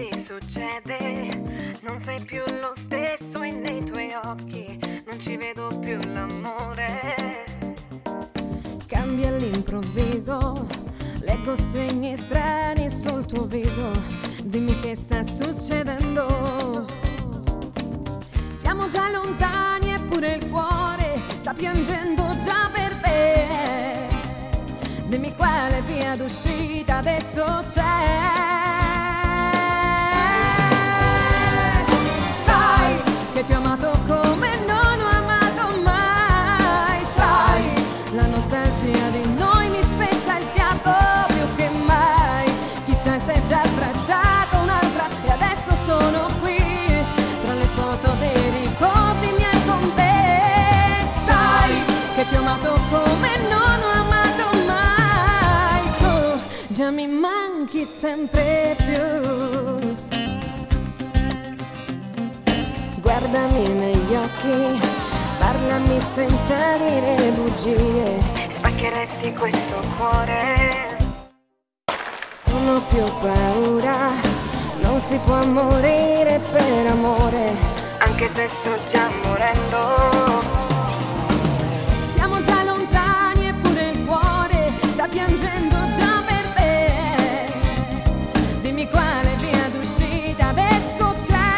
ti succede? Non sei più lo stesso e nei tuoi occhi non ci vedo più l'amore. Cambia all'improvviso, leggo segni strani sul tuo viso. Dimmi che sta succedendo. Siamo già lontani eppure il cuore sta piangendo già per te. Dimmi quale via d'uscita adesso c'è. Sai che ti ho amato come non ho amato mai. Sai, la nostalgia di noi mi spezza il fiato più che mai. Chissà se già abbracciato un'altra e adesso sono qui tra le foto dei ricordi miei con te. Sai che ti ho amato come non ho amato mai. Tu già mi manchi sempre più. Guardami negli occhi, parlami senza dire bugie. Spaccheresti questo cuore. Non ho più paura, non si può morire per amore. Anche se sto già morendo. Siamo già lontani eppure il cuore sta piangendo già per te. Dimmi quale via d'uscita adesso c'è.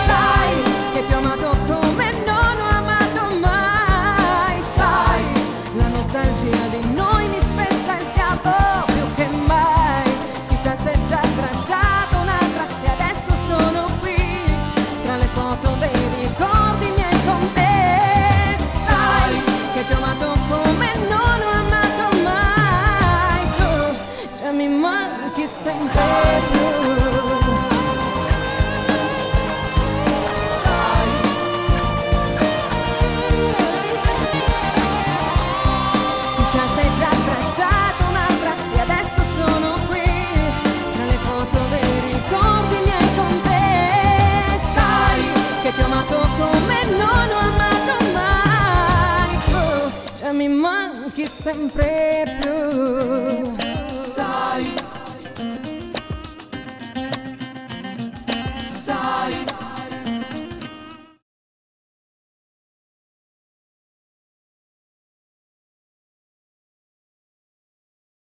Sai che ti ho amato come non ho amato mai. Sai, la nostalgia di noi mi spezza il fiato più che mai. Chissà se già abbracciato un'altra e adesso sono qui tra le foto dei ricordi miei con te. Sai che ti ho amato come non ho amato mai. Tu già mi manchi sempre più. Chissà se già abbracciato un'altra e adesso sono qui tra le foto dei ricordi miei con te. Sai che ti ho amato come non ho amato mai. Tu già mi manchi sempre più.